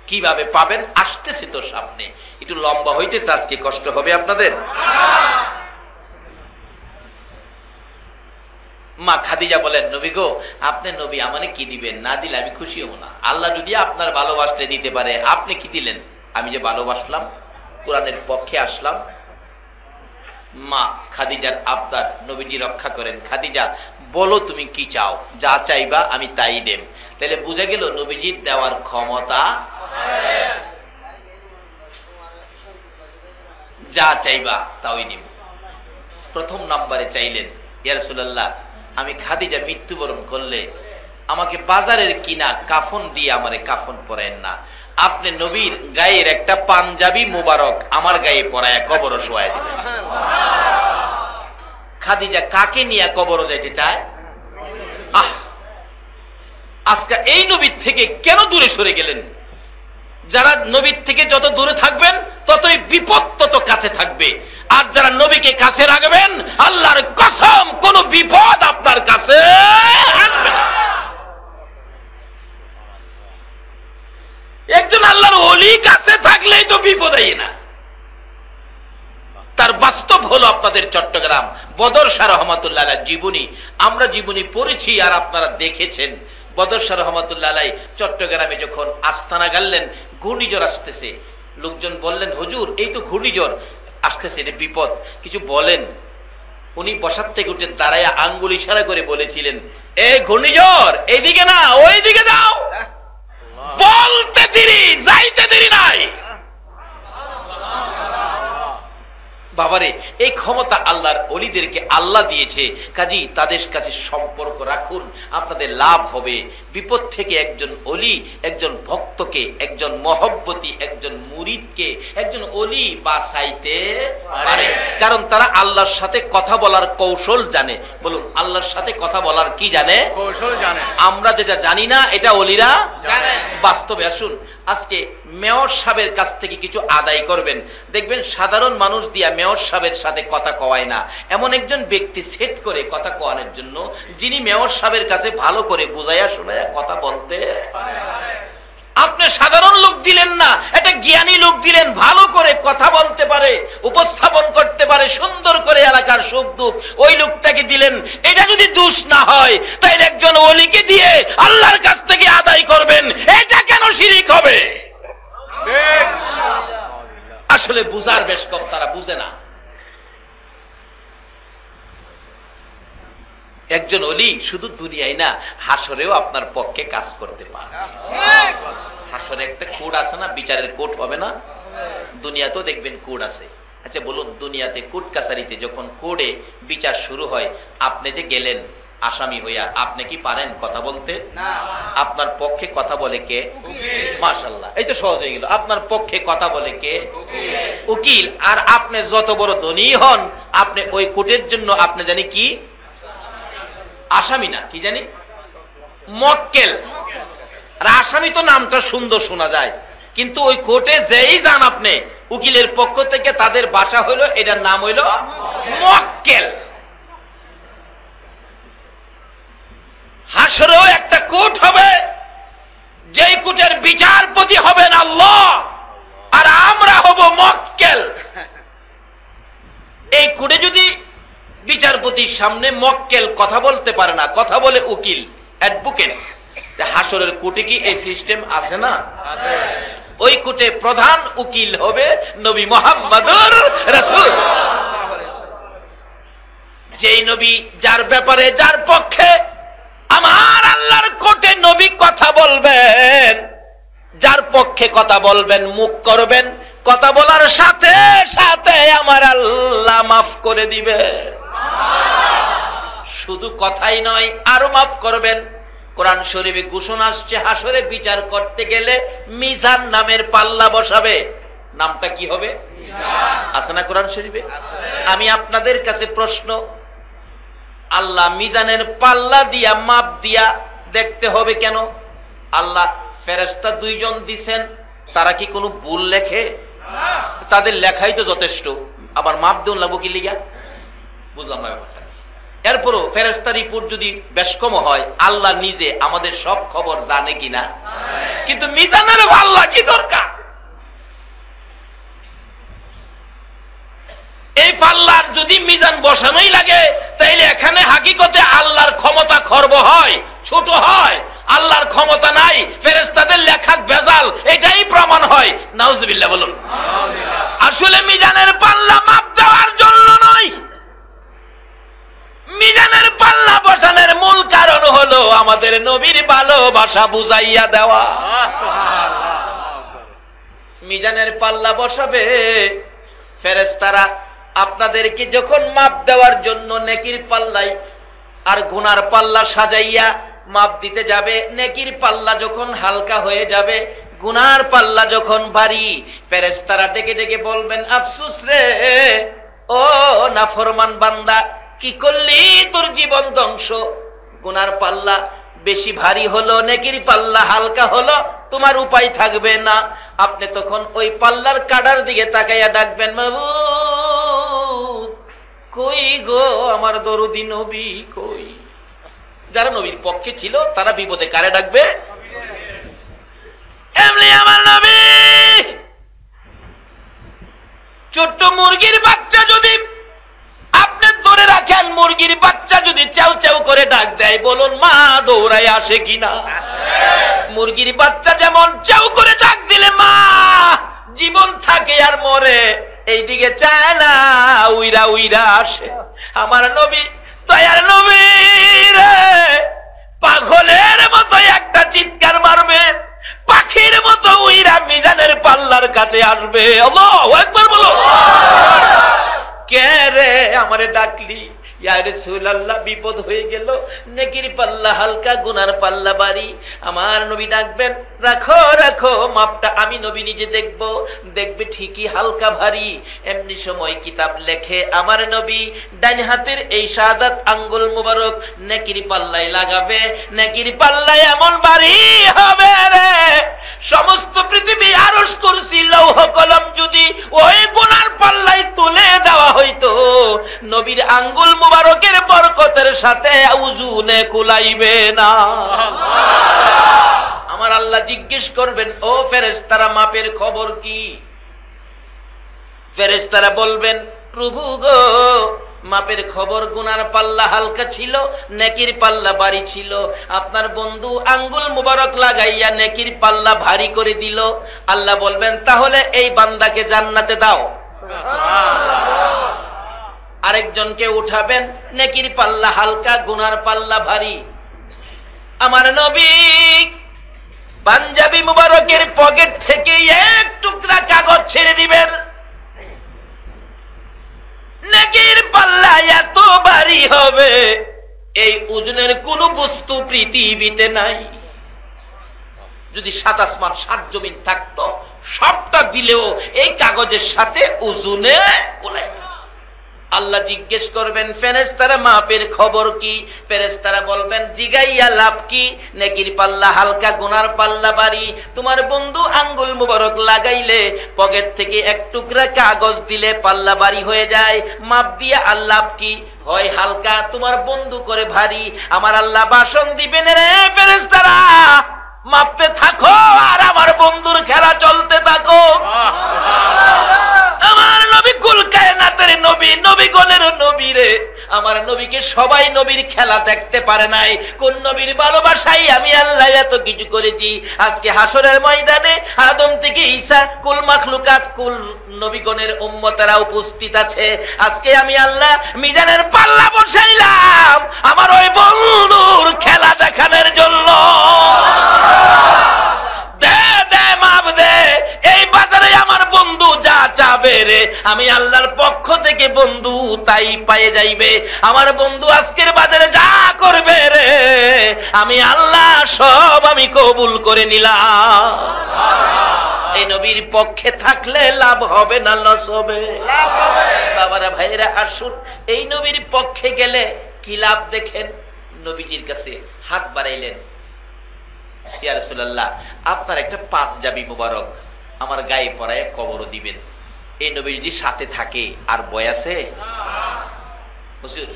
কিভাবে পাবেন? আসতেছে তো সামনে, একটু লম্বা হইতেছে আজকে, কষ্ট হবে আপনাদের। মা খাদিজা বলেন, নবী গো, আপনি নবী আমাকে কি দিবেন? না দিলে আমি খুশি হব না। আল্লাহ যদি আপনার ভালোবাসলে দিতে পারে, আপনি কি দিলেন? আমি যে ভালোবাসলাম, কোরআনের পক্ষে আসলাম, মা খাদিজার আবদার নবীজি রক্ষা করেন। খাদিজা বলো তুমি কি চাও, যা চাইবা আমি তাই দেব। তাহলে বুঝা গেল নবীজির দেওয়ার ক্ষমতা, যা চাইবা তাই দিব। প্রথম নাম্বারে চাইলেন, ইয়া রাসূলুল্লাহ আমি খাদিজা মৃত্যুবরণ করলে আমাকে বাজারের কিনা কাফন দিয়ে আমারে কাফন পরায়েন না, আপনি নবীর গায়ের একটা পাঞ্জাবি মুবারক আমার গায়ে পরায়া কবর শোয়াই দিবেন। খাদিজা কাকে নিয়ে কবর যাইতে চায়? আজকে এই নবীর থেকে কেন দূরে সরে গেলেন? যারা নবীর থেকে যত দূরে থাকবেন ততই বিপদ তত কাছে থাকবে, আর যারা নবীকে কাছে রাখবেন আল্লাহর কসম কোন বিপদ আপনার কাছে আসবে না। একজন আল্লাহর ওলি কাছে থাকলেই তো বিপদ হয় না। তার বাস্তব হলো আপনাদের চট্টগ্রাম বদর শাহ রহমাতুল্লাহ আলাইহির জীবনী। আমরা জীবনী পড়েছি আর আপনারা দেখেছেন। বদর শাহ রহমাতুল্লাহ আলাইহি চট্টগ্রামে যখন আস্তানা গাড়লেন, ঘূর্ণিঝড় আসতেছে, লোকজন বললেন হুজুর এই তো ঘূর্ণিঝড় আসতেছে, এটা বিপদ, কিছু বলেন। উনি বসার থেকে উঠে দাঁড়ায় আঙ্গুল ইশারা করে বলেছিলেন, এই ঘূর্ণিঝড় এইদিকে না ওইদিকে যাও, বলতে দেরি যাইতে দেরি নাই। বাবারে এই ক্ষমতা আল্লাহর ওলিদেরকে আল্লাহ দিয়েছে, কাজী তাদের কাছে সম্পর্ক রাখুন, আপনাদের লাভ হবে। বিপদ থেকে একজন ওলি, একজন ভক্তকে, একজন মহব্বতী, একজন মুরিদকে একজন ওলি বাঁচাইতে পারে, কারণ তারা আল্লাহর সাথে কথা বলার কৌশল জানে। বলুন আল্লাহর সাথে কথা বলার কি জানে? কৌশল জানে। আমরা যেটা জানি না এটা ওলিরা জানে। বাস্তবে আসুন, আজকে মেয়র সাহেবের কাছ থেকে কিছু আদায় করবেন, দেখবেন সাধারণ মানুষ দিয়া মেয়র সাহেবের সাথে কথা কওয়ায় না, এমন একজন ব্যক্তি সেট করে কথা কওয়ানোর জন্য, যিনি মেয়র সাহেবের কাছে ভালো করে বুঝাইয়া শোনাইয়া কথা বলতে পারে। আপনি সাধারণ লোক দিলেন না, একটা জ্ঞানী লোক দিলেন, ভালো করে কথা বলতে পারে, উপস্থাপন করতে পারে সুন্দর করে এলাকার সুখ দুঃখ, ওই লোকটাকে দিলেন। এটা যদি দোষ না হয় তাইলে একজন ওলিকে দিয়ে আল্লাহর কাছ থেকে আদায় করবেন, এটা কেন শিরিক হবে? আসলে বুঝার বেশ কম, তারা বুঝে না। একজন ওলি শুধু দুনিয়ায় না, হাসরেও আপনার পক্ষে কাজ করতে পারে। হাসরে একটা কোড আছে না, বিচারের কোড হবে না? দুনিয়াতেও দেখবেন কোড আছে। আচ্ছা বলুন, দুনিয়াতে কোর্ট কাছারিতে যখন কোর্টে বিচার শুরু হয়, আপনি যে গেলেন আসামি হইয়া, আপনি কি পারেন কথা বলতে? না। আপনার পক্ষে কথা বলে কে? মাশাআল্লাহ, এই তো সহজ হয়ে গেল। আপনার পক্ষে কথা বলে কে? উকিল। আর আপনি যত বড় ধনী হন, আপনি ওই কোর্টের জন্য আপনি জানি কি? আসামি না, কি জানি? মক্কেল। আর আসামি তো নামটা সুন্দর শোনা যায়, কিন্তু ওই কোর্টে যেই যান আপনি, উকিলের পক্ষ থেকে তাদের ভাষা হইলো, এটার নাম হইলো মক্কেল। হাসরেও একটা কোর্ট হবে, যেই কোর্টের বিচারপতি হবেন আল্লাহ, আর আমরা হব মক্কেল। এই কোর্টে যদি বিচারপতির সামনে মক্কেল কথা বলতে পারে না, কথা বলে উকিল, অ্যাডভোকেট, হাসরের কোর্টে কি এই সিস্টেম আছে না? আছে। ওই কোর্টে প্রধান উকিল হবে নবী মুহাম্মদুর রাসূল। যেই নবী, যার ব্যাপারে, যার পক্ষে আমার আল্লাহর কোর্টে নবী কথা বলবেন, যার পক্ষে কথা বলবেন, মুখ করবেন, কথা বলার সাথে সাথে আমার আল্লাহ মাফ করে দিবে। শুধু কথাই নয়, আরো মাফ করবেন। কোরআন শরীফে ঘোষণা আসছে, হাসরে বিচার করতে গেলে মিজান নামের পাল্লা বসাবে। নামটা কি হবে? আছে না কোরআন শরীফে? আমি আপনাদের কাছে প্রশ্ন, আল্লাহ মিজানের পাল্লা দিয়া মাপ দিয়া দেখতে হবে কেন? আল্লাহ ফেরেশতা দুইজন দিছেন, তারা কি কোনো ভুল লেখে? তাদের লেখাই তো যথেষ্ট, আবার মাপ দেন লাগবো কি লিগা? বুঝলাম না ব্যাপারটা। এরপরও ফেরেশতার রিপোর্ট যদি বেশ কম হয়, আল্লাহ নিজে আমাদের সব খবর জানে কিনা? কিন্তু মিজানের পাল্লা কি দরকার? এই পাল্লার যদি মিজান বসানোই লাগে, তাইলে এখানে হাকিকতে আল্লাহর ক্ষমতা খর্ব হয়, ছোট হয়। আল্লাহর ক্ষমতা নাই, ফেরেশতাদের লেখা ভেজাল, এটাই প্রমাণ হয়। নাউজুবিল্লাহ বলুন। আসলে মিজানের পাল্লা মাপ দেওয়ার জন্য নয়, আমাদের নবীর ভালোবাসা বুঝাইয়া দেওয়া। মিজানের পাল্লা বসাবে ফেরেশতারা, আপনাদেরকে যখন মাপ দেওয়ার জন্য নেকির পাল্লায় আর গুনার পাল্লা সাজাইয়া মাপ দিতে যাবে, নেকির পাল্লা যখন হালকা হয়ে যাবে, গুনার পাল্লা যখন ভারী, ফেরেশতারা ডেকে ডেকে বলবেন, আফসোস রে ও নাফরমান বান্দা, কি করলি, তোর জীবন ধ্বংস। গুনার পাল্লা বেশি ভারী হলো, নেকির পাল্লা হালকা হলো, তোমার উপায় থাকবে না। আপনি তখন ওই পাল্লার কাটার দিকে তাকাইয়া ডাকবেন, মাবুদ কই গো আমার দরদি নবী কই। যারা নবীর পক্ষে ছিল তারা বিপদে কারে ডাকবে? এমনি আমার নবী। ছোট্ট মুরগির বাচ্চা যদি আপনি ধরে রাখেন, মুরগির বাচ্চা যদি চাউ চাউ করে ডাক দেয়, বলুন মা দৌড়ায় আসে কিনা? মুরগির বাচ্চা যেমন চাউ করে ডাক দিলে মা জীবন থাকে আর মরে, এইদিকে চায় না, উইরা উইরা আসে। আমার নবী দয়ার নবী রে, পাগলের মতো একটা চিৎকার মারবে, পাখির মতো উইরা মিজানের পাল্লার কাছে আসবে। আল্লাহু আকবার বলো। কে রে আমারে ডাকলি? ইয়া রাসূলুল্লাহ, বিপদ হয়ে গেল, নেকির পাল্লা হালকা, গুনার পাল্লা ভারী। আমার নবী ডাকবেন, রাখো রাখো মাপটা আমি নবী নিজে দেখব, দেখবে ঠিকই হালকা ভারী। এমনি সময় কিতাব লেখে আমার নবী ডাইন হাতের এই শাহাদাত আঙ্গুল মুবারক নেকির পাল্লায় লাগাবে, নেকির পাল্লায় এমন ভারী হবে রে, সমস্ত পৃথিবী আরশ কুরসি লৌহ কলম যদি ওই গুনার পাল্লায় তুলে দেওয়া হইতো, নবীর আঙ্গুল মুবারকের বরকতের সাথে ওজনে কুলাইবে না। আমার আল্লাহ জিজ্ঞেস করবেন, ও ফেরেশতারা মাপের খবর কি? ফেরেশতারা বলবেন, প্রভু গো মাপের খবর, গুনার পাল্লা হালকা ছিল, নেকির পাল্লা ভারী ছিল। আপনার বন্ধু আঙ্গুল মুবারক লাগাইয়া নেকির পাল্লা ভারী করে দিল। আল্লাহ বলবেন, তাহলে এই বান্দাকে জান্নাতে দাও। আরেকজনকে উঠাবেন, নেকির পাল্লা হালকা, গুনার পাল্লা ভারী। আমার নবী পাঞ্জাবি মুবারকের পকেট থেকে এক টুকরা কাগজ ছেড়ে দিবেন, নেকির পাল্লা এত ভারী হবে, এই ওজনের কোন বস্তু পৃথিবীতে নাই। যদি ৭ আসমান ৭ জমিন থাকতো, সবটা দিলেও এই কাগজের সাথে ওজনে কোলাই। আল্লাহ জিজ্ঞেস করবেন, ফেরেশতারা মাপের খবর কি? ফেরেশতারা বলবেন, জিগাইয়া লাভ কি? নেকির পাল্লা হালকা, গুনার পাল্লা ভারী। তোমার বন্ধু আঙ্গুল মুবারক লাগাইলে, পকেট থেকে এক টুকরা কাগজ দিলে পাল্লা ভারী হয়ে যায়, মাপ দিয়া আল্লাহ কি হয় হালকা, তোমার বন্ধু করে ভারী। আমার আল্লাহ ভাষণ দিবেন, রে ফেরেশতারা মাপতে থাকো আর আমার বন্ধুর খেলা চলতে থাকো। আমার নবী কুল কায়নাতের নবী, নবীগণের নবী রে। আমার নবীকে সবাই নবীর খেলা দেখতে পারে নাই। কোন নবীর ভালোবাসাই আমি আল্লাহ এত কিছু করেছি। আজকে হাসরের ময়দানে আদম থেকে ঈসা, কুল মাখলুকাত, কুল নবীগণের উম্মতেরা উপস্থিত আছে। আজকে আমি আল্লাহ মিজানের পাল্লা বসাইলাম আমার ওই বন্ধুর খেলা দেখানোর জন্য। এই বাজারে আমার বন্ধু যা চাবে রে, আমি আল্লাহর পক্ষ থেকে বন্ধু তাই পায়ে যাইবে। আমার বন্ধু আজকের বাজারে যা করবে রে, আমি আল্লাহ সব আমি কবুল করে নিলাম। এই নবীর পক্ষে থাকলে লাভ হবে না লস হবে? বাবারা ভাইরা আসুন, এই নবীর পক্ষে গেলে কি লাভ দেখেন। নবীজির কাছে হাত বাড়াইলেন, ইয়া রাসূলুল্লাহ আপনার একটা পাঞ্জাবি মুবারক আমার গায়ে পরায় কবরও দিবেন। এই নবীজি সাথে থাকে আর বয় আছে? হুজুর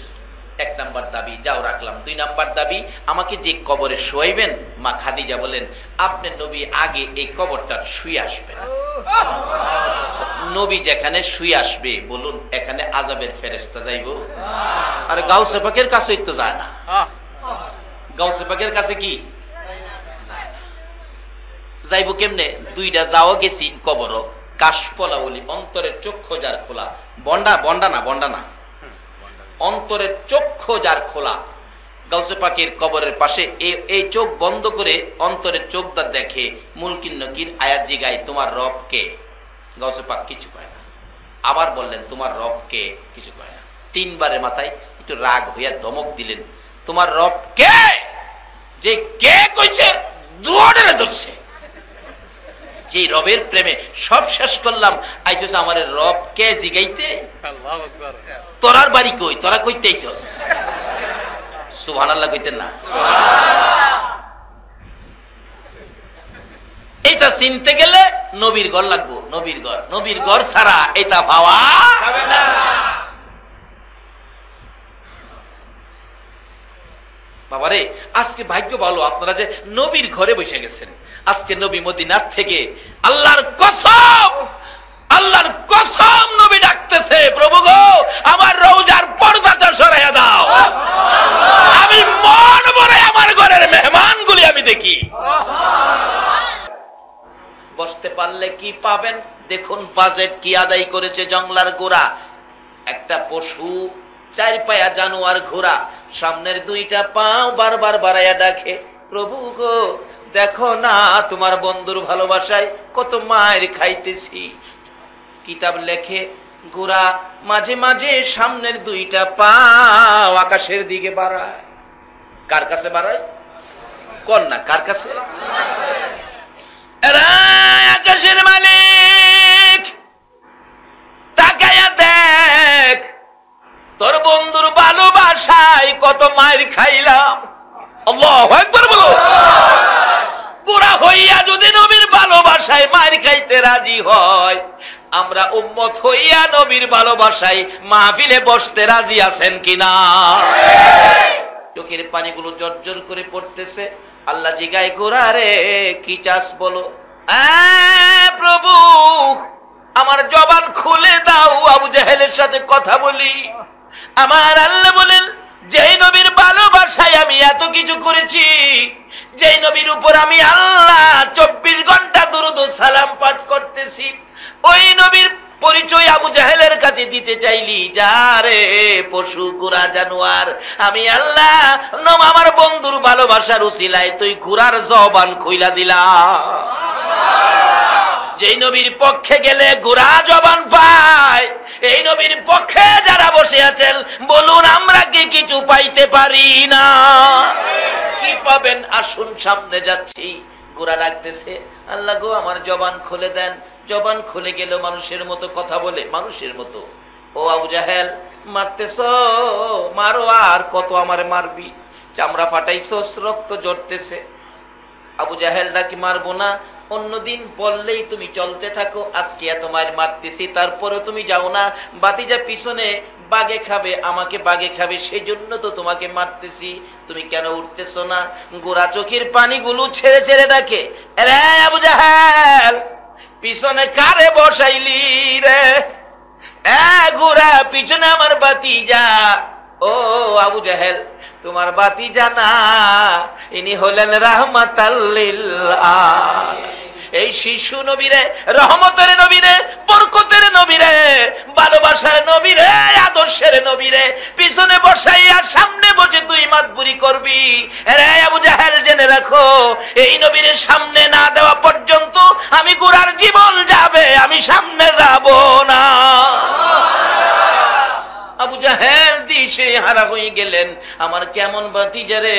১ নাম্বার দাবি যাও রাখলাম। ২ নাম্বার দাবি, আমাকে যে কবরে শোয়াইবেন মা খাদিজা বলেন আপনি নবী আগে এই কবরটা শুয়ে আসবেন। নবী যেখানে শুয়ে আসবে বলুন এখানে আযাবের ফেরেশতা যাইব? আর গাউসে পাকের কাছেই তো যায় না। গাউসে পাকের কাছে কি যাইব কেমনে? ২টা যাও গেছি কবর, কাশপলা বলি, অন্তরের চক্ষু যার খোলা, বন্ডা বন্ডা না, বন্ডা না, অন্তরের চক্ষু যার খোলা, গাউসে পাকের কবরের পাশে এই চোখ বন্ধ করে অন্তরের চোখটা দেখে মুলকিন নকির আয়াত জিগায়, তোমার রব কে? গাউসে পাক কিছু কয় না। আবার বললেন, তোমার রব কে? কিছু কয় না। 3 বারের মাথায় একটু রাগ হইয়া ধমক দিলেন, তোমার রব কে? যে কে কইছে দৌড়ে ধরছে। যে রবের প্রেমে সব শেষ করলাম, আইছস আমার রব কে জিগাইতে? তোরার বাড়ি কই? তোরা কইতে আইছস? সুবহানাল্লাহ কইতেন না? এটা চিনতে গেলে নবীর ঘর লাগবো। নবীর ঘর ছাড়া এটা পাওয়া যাবে না। বাবারে, আজকে ভাগ্য ভালো আপনারা যে নবীর ঘরে বসে গেছেন। আজকে নবী মদিনার থেকে আল্লাহর কসম নবী ডাকতেছে, প্রভু গো আমার রওজার পর্দাটা সরাইয়া দাও, আমি মন ভরে আমার ঘরের মেহমানগুলি আমি দেখি। বসতে পারলে কি পাবেন দেখুন। বাজেট কি আদায় করেছে জংলার গোড়া। একটা পশু 4 পায়া জানোয়ার ঘোড়া, সামনের 2টা পাও বারবার বাড়াইয়া ডাকে, প্রভু গো দেখো না তোমার বন্ধুর ভালোবাসায় কত মায়ের খাইতেছি। কিতাব লেখে ঘোড়া মাঝে মাঝে সামনের 2টা পাও আকাশের দিকে বাড়ায়। কার কাছে বাড়ায়? কোন না, কার কাছে? আকাশের মালিক তাকায়া দেখ, তোর বন্ধুর ভালোবাসায় কত মায়ের খাইলাম। আল্লাহু আকবার বলো। গোড়া হইয়া যদি নবীর ভালোবাসায় মায়ের খাইতে রাজি হয়, আমরা উম্মত হইয়া নবীর ভালোবাসায় মাহফিলে বসতে রাজি আছেন কিনা? চোখের পানিগুলো জর্জর করে পড়তেছে। আল্লাহ জিগায়, গোড়া রে কি চাস বলো? প্রভু আমার জবান খুলে দাও, আবু জাহেলের সাথে কথা বলি। আমার আল্লাহ বলেন, যেই নবীর ভালোবাসায় আমি এত কিছু করেছি, যেই নবীর উপর আমি আল্লাহ 24 ঘন্টা দুরূদ ও সালাম পাঠ করতেছি, ওই নবীর পরিচয় আবু জাহেলের কাছে দিতে চাইলি, যারে পশু ঘোড়া জানোয়ার, আমি আল্লাহ আমার বন্ধুর ভালোবাসার উসিলায় তুই ঘোড়ার জবান খুইলা দিলা। যেই নবীর পক্ষে গেলে ঘোড়া জবান পায়, এই নবীর পক্ষে যারা বসে আছেন বলুন আমরা কি কিছু পাইতে পারি না? কি পাবেন? আসুন সামনে যাচ্ছি। ঘোড়া ডাকতেছে, আল্লাহ গো আমার জবান খুলে দেন। জবান খুলে গেল, মানুষের মতো কথা বলে, মানুষের মতো। ও আবু জাহেল মারতেছ, মারো, আর কত আমারে মারবি? চামড়া ফাটাইছস, রক্ত জড়তেছে। আবু জাহেল ডাকি, মারবো না, অন্যদিন বললেই তুমি চলতে থাকো, আজকে এত মার মারতেছি তারপরে তুমি যাও না। বাতিজা পিছনে বাগে খাবে, আমাকে বাগে খাবে, সেই জন্য তো তোমাকে মারতেছি, তুমি কেন উঠতেছ না? গোড়া চোখের পানিগুলো ছেড়ে ছেড়ে ডাকে, রে আবু জাহেল পিছনে কারে বসাইলি রে? গোড়া পিছনে আমার বাতিজা। ও আবু জাহেল তোমার বাতিজা না, ইনি হলেন রাহমাতাল লিল আলামিন। এই শিশু নবীরে, রহমতের নবীরে, বরকতের নবীরে, ভালোবাসার নবীরে, আদর্শের নবীরে পিছনে বসাইয়া সামনে বসে তুই মাতবুরি করবি? রে আবু জাহেল জেনে রাখো, এই নবীর সামনে না দেওয়া পর্যন্ত আমি গোড়ার জীবন যাবে, আমি সামনে যাব না। আবু জাহেল দিশে হারা হয়ে গেলেন। আমার কেমন বাতিজারে,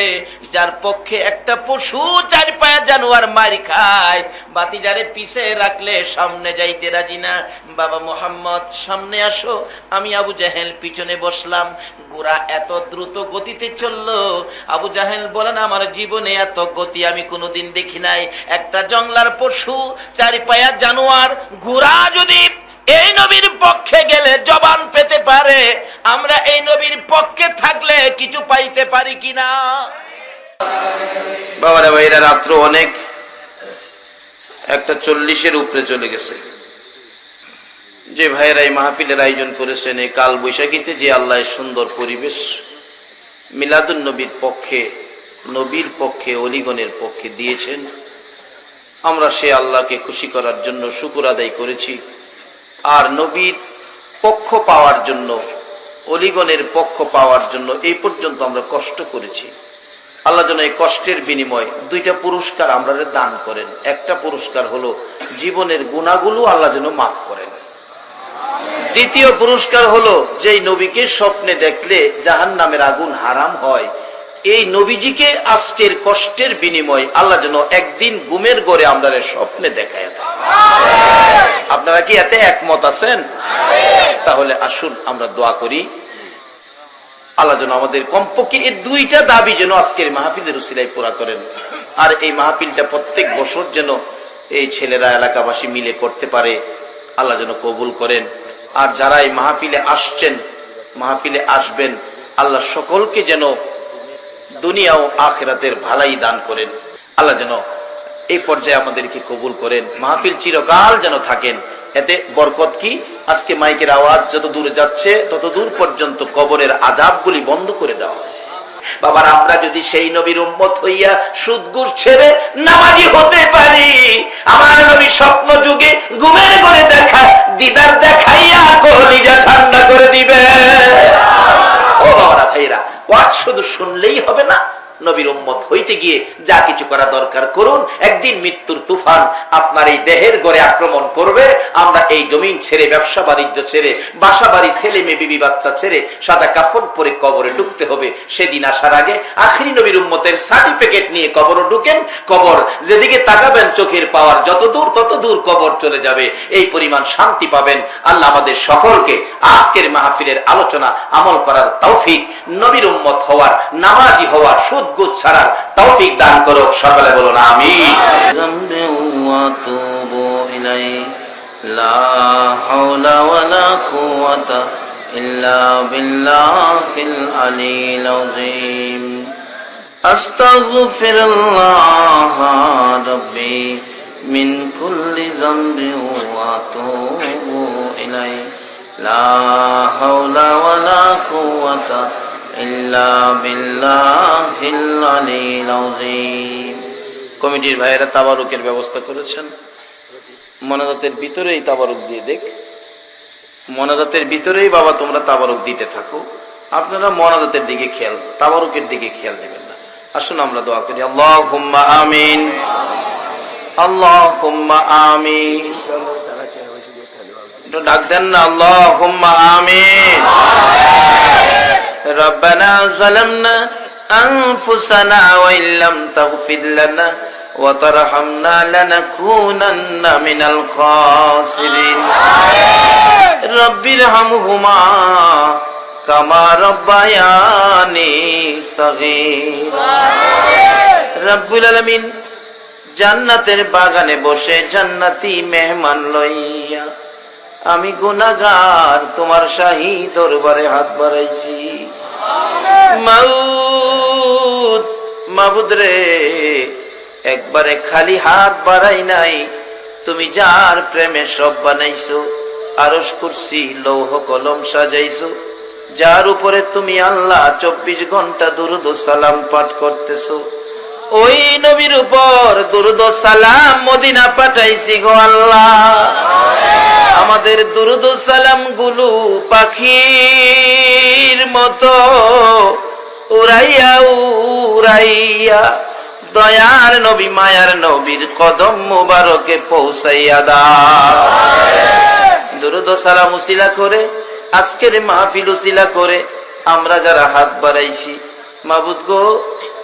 যার পক্ষে একটা পশু 4 পায়া জানোয়ার মার খায়, বাতিজারে পিছে রাখলে সামনে যাইতে রাজি না। বাবা মোহাম্মদ সামনে আসো, আমি আবু জাহেল পিছনে বসলাম। গোরা এত দ্রুত গতিতে চললো, আবু জাহেল বলেন আমার জীবনে এত গতি আমি কোনোদিন দেখি নাই। একটা জংলার পশু 4 পায়া জানোয়ার ঘোড়া যদি এই নবীর পক্ষে গেলে জবান পেতে পারে, আমরা এই নবীর পক্ষে থাকলে কিছু পাইতে পারি কিনা? বাবারা ভাইরা, রাত্র অনেক 1:40-এর উপরে চলে গেছে। যে ভাইরা এই মাহফিলের আয়োজন করেছেন, এই কাল বৈশাখীতে যে আল্লাহ সুন্দর পরিবেশ মিলাদুন নবীর পক্ষে, নবীর পক্ষে, অলিগণের পক্ষে দিয়েছেন, আমরা সে আল্লাহকে খুশি করার জন্য শুকর আদায় করেছি। আর নবীর পক্ষ পাওয়ার জন্য অলিগণের পক্ষ পাওয়ার জন্য এই পর্যন্ত আমরা কষ্ট করেছি। আল্লাহ যেন এই কষ্টের বিনিময় দুইটা পুরস্কার আমরা দান করেন। একটা পুরস্কার হলো জীবনের গুনাহগুলো আল্লাহ যেন মাফ করেন। দ্বিতীয় পুরস্কার হলো যেই নবীকে স্বপ্নে দেখলে জাহান্নামের আগুন হারাম হয়, এই নবীজিকে আজকের কষ্টের বিনিময় আল্লাহ যেন একদিন ঘুমের ঘরে আমরা স্বপ্নে দেখায় দেয়। আপনারা কি এতে একমত আছেন? তাহলে আসুন আমরা দোয়া করি আল্লাহ যেন আমাদের কমপক্ষে এই দুইটা দাবি যেন আজকের মাহফিলের উসিলায় পুরা করেন। আর এই মাহফিলটা প্রত্যেক বছর যেন এই ছেলেরা এলাকাবাসী মিলে করতে পারে, আল্লাহ যেন কবুল করেন। আর যারা এই মাহফিলে আসছেন, মাহফিলে আসবেন, আল্লাহ সকলকে যেন দুনিয়া ও আখিরাতের ভালাই দান করেন। আল্লাহ যেন এই পর্যায়ে আমাদেরকে কবুল করেন, মাহফিল চিরকাল যেন থাকেন। এতে বরকত কি, আজকে মাইকের আওয়াজ যত দূরে যাচ্ছে তত দূর পর্যন্ত কবরের আযাবগুলি বন্ধ করে দেওয়া হয়েছে। বাবার, আমরা যদি সেই নবীর উম্মত হইয়া সুদ ঘুষ ছেড়ে নামাজি হতে পারি, আমার নবী স্বপ্ন যুগে ঘুমের ঘরে দেখা দিদার দেখাইয়া কলিজা ঠান্ডা করে দিবে। ও বাবারা ভাইরা, ওয়াজ শুধু শুনলেই হবে না, নবীর উম্মত হইতে গিয়ে যা কিছু করা দরকার করুন। একদিন মৃত্যুর তুফান আপনার এই দেহের ঘরে আক্রমণ করবে। আমরা এই জমিন ছেড়ে, ব্যবসা বাণিজ্য ছেড়ে, বাসা বাড়ি, ছেলে মেয়ে, বিবি বাচ্চা ছেড়ে সাদা কাফন পরে কবরে ঢুকতে হবে। সেদিন আসার আগে আখিরি নবীর উম্মতের সার্টিফিকেট নিয়ে কবরে ঢুকেন। কবর যেদিকে তাকাবেন চোখের পাওয়ার যত দূর তত দূর কবর চলে যাবে, এই পরিমাণ শান্তি পাবেন। আল্লাহ আমাদের সকলকে আজকের মাহফিলের আলোচনা আমল করার তৌফিক, নবীর উম্মত হওয়ার, নামাজি হওয়ার, সুদ ঘুষ ছাড়ার তৌফিক দান করুক। সকলে বলুন আমিন। লা হাওলা ওয়ালা কুওয়াতা ইল্লা বিল্লাহিল আলিয়্যিল আযীম। আস্তাগফিরুল্লাহ রাব্বি মিন কুল্লি যামবি ওয়া আতুবু ইলাইহি। লা হাওলা ওয়ালা কুওয়াতা ইল্লা বিল্লাহিল আলিয়্যিল আযীম। কমিটির ভাইয়েরা তাবারুকের ব্যবস্থা করেছেন। মোনাজাতের ভিতরেই তাবারুক দিয়ে দেখ, মোনাজাতের ভিতরেই বাবা তোমরা তাবারুক দিতে থাকো। আপনারা মোনাজাতের দিকে খেয়াল, তাবারুকের দিকে খেয়াল দিবেন না। আসুন আমরা দোয়া করি। আল্লাহুম্মা আমিন, আল্লাহুম্মা আমিন। একটু ডাক দেন না, আল্লাহুম্মা আমিন। ربنا ظلمنا أنفسنا وإن لم تغفر لنا وترحمنا لنكونن من الخاسرين رب ارحمهما كما ربياني صغيرا রব্বুল আলামিন জান্নাতের বাগানে বসে জান্নাতি মেহমান লইয়া আমি গুনাহগার তোমার শাহী দরবারে হাত বাড়াইছি। মাবুদ রে, একবারে খালি হাত বাড়াই নাই, তুমি যার প্রেমে সব বানাইছো, আরশ কুরসি লৌহ কলম সাজাইছো, যার উপরে তুমি আল্লাহ 24 ঘন্টা দুরূদ ও সালাম পাঠ করতেছো, ওই নবীর উপর দুরূদ ও সালাম মদিনা পাঠাইছি গো আল্লাহ। আমাদের দুরূদ ও সালাম গুলো পাখির মতো উড়াইয়া উড়াইয়া দয়ার নবী মায়ার নবীর কদম মুবারকে পৌঁছাইয়া দাও। দুরূদ ও সালাম উসিলা করে আজকের মাহফিল উসিলা করে আমরা যারা হাত বাড়াইছি, মাবুদ গো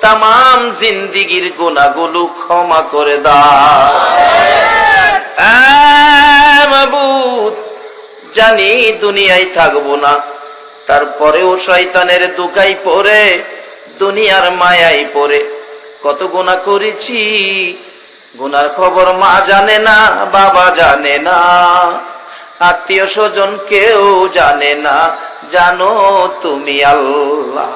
তামাম জিন্দিগির গুনাহগুলো ক্ষমা করে দাও। মাবুদ, জানি দুনিয়ায় থাকবো না, তারপরেও শয়তানের দুকাই পড়ে, দুনিয়ার মায়ায় পড়ে কত গুনাহ করেছি। গুনার খবর মা জানে না, বাবা জানে না, আত্মীয় স্বজন কেউ জানে না, জানো তুমি আল্লাহ।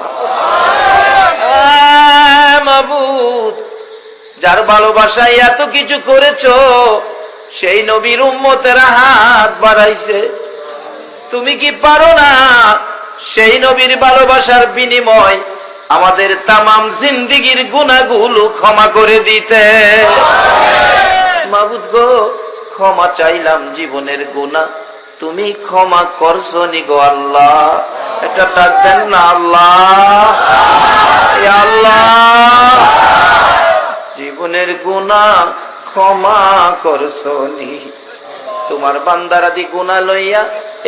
মাবুদ, যার ভালোবাসায় এত কিছু করেছো, সেই নবীর উম্মতেরা হাত বাড়াইছে, তুমি কি পারো না সেই নবীর ভালোবাসার বিনিময় আমাদের তামাম জিন্দিগির গুনাহগুলো ক্ষমা করে দিতে? মাবুদ গো, ক্ষমা চাইলাম জীবনের গুনাহ, তুমি ক্ষমা করছো নি গো আল্লাহ। একটা ডাক দেন না, আল্লাহ, ইয়া আল্লাহ, জীবনের গুনাহ ক্ষমা করছনি। তোমার বান্দারাদি গুনাহ লইয়া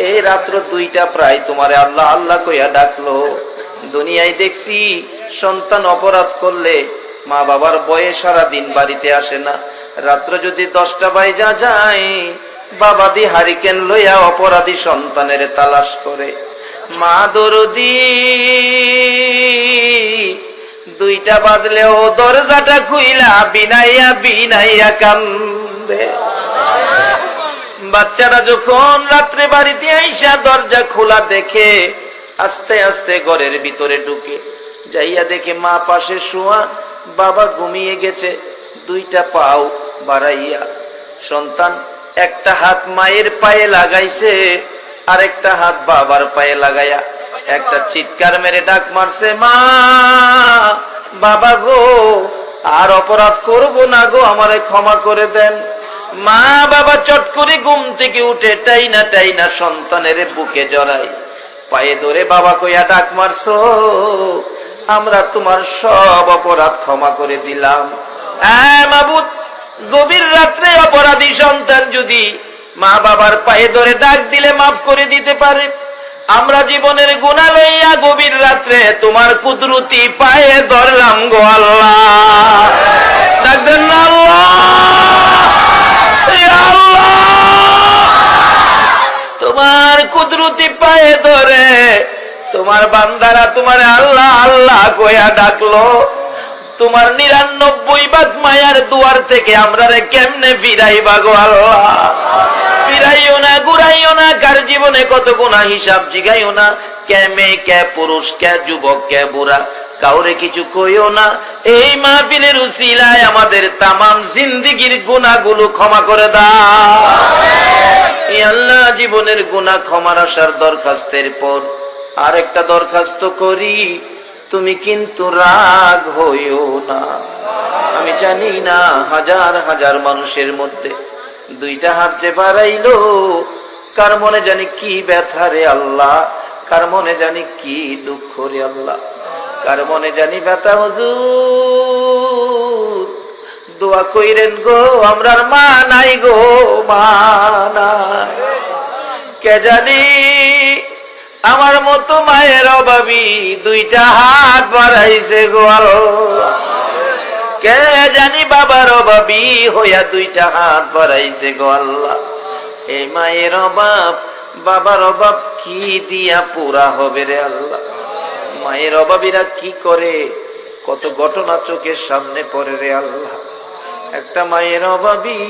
এই রাত্র 2টা প্রায় তোমারে আল্লাহ আল্লাহ কইয়া ডাকলো। দুনিয়ায় দেখছি সন্তান অপরাধ করলে মা বাবার বয়ে সারা দিন বাড়িতে আসে না, রাত্র যদি 10টা বাজা যায় বাবা দি হারিকেন লইয়া অপরাধী সন্তানের তালাশ করে। মা দরদি 2টা বাজলেও দরজাটা খুইলা বিনাইয়া বিনাইয়া কান্দে। বাচ্চারা যখন রাত্রে বাড়িতে আইসা দরজা খোলা দেখে আস্তে আস্তে ঘরের ভিতরে ঢুকে যাইয়া দেখে মা পাশে শোয়া, বাবা ঘুমিয়ে গেছে 2টা পাও বাড়াইয়া। সন্তান একটা হাত মায়ের পায়ে লাগাইছে, আরেকটা হাত বাবার পায়ে লাগাইয়া একটা চিৎকার মেরে ডাক মারছে, মা, বাবা গো, আর অপরাধ করব না গো, আমারে ক্ষমা করে দেন। মা বাবা চট করে ঘুম থেকে উঠে টাইনা টাইনা সন্তানের বুকে জড়াই, পায়ে ধরে বাবা কইয়া ডাক মারছো, আমরা তোমার সব অপরাধ ক্ষমা করে দিলাম। মাবুদ, গভীর রাত্রে অপরাধী সন্তান যদি মা বাবার পায়ে ধরে ডাক দিলে মাফ করে দিতে পারে, আমরা জীবনের গুনাহ লইয়া গভীর রাত্রে তোমার কুদরতি পায়ে ধরলাম গো আল্লাহ। ডাকবেন না আল্লাহ, আল্লাহ, তোমার কুদরতি পায়ে ধরে তোমার বান্দারা তোমার আল্লাহ আল্লাহ কইয়া ডাকলো। তোমার 99 ভাগ মায়ার দুয়ার থেকে আমরা রে কেমনে ফিরাইবা গো আল্লাহ? ফিরাইও না, ঘুরাইও না, কার জীবনে কত গুনাহ হিসাব জিগাইও না, কে মেয়ে, কে পুরুষ, কে যুবক, কে বুড়া, কাউরে কিছু কইও না। এই মাহফিলের উসিলায় আমাদের তামাম জিন্দেগীর গুনাহগুলো ক্ষমা করে দাও। এই আল্লাহ, জীবনের গুনাহ ক্ষমার আসার দরখাস্তের পর আরেকটা দরখাস্ত করি, তুমি কিন্তু রাগ হইও না। আমি জানি না হাজার হাজার মানুষের মধ্যে 2টা হাত যে বাড়াইলো, কার মনে জানি কি ব্যথা রে আল্লাহ, কার মনে জানি কি দুঃখ রে আল্লাহ, কার মনে জানি ব্যথা। হুজুর দোয়া কইরেন গো, আমরার মা নাই গো, মা নাই। কে জানি আমার মতো মায়ের অভাবী 2টা হাত বাড়াইছে গো আল্লাহ। কে জানি বাবার অভাবী হইয়া 2টা হাত বাড়াইছে গো আল্লাহ। এই মায়ের অভাব, বাবার অভাব কি দিয়া পুরা হবে রে আল্লাহ? মায়ের অভাবীরা কি করে, কত ঘটনা চোখের সামনে পড়ে রে আল্লাহ। একটা মায়ের অভাবী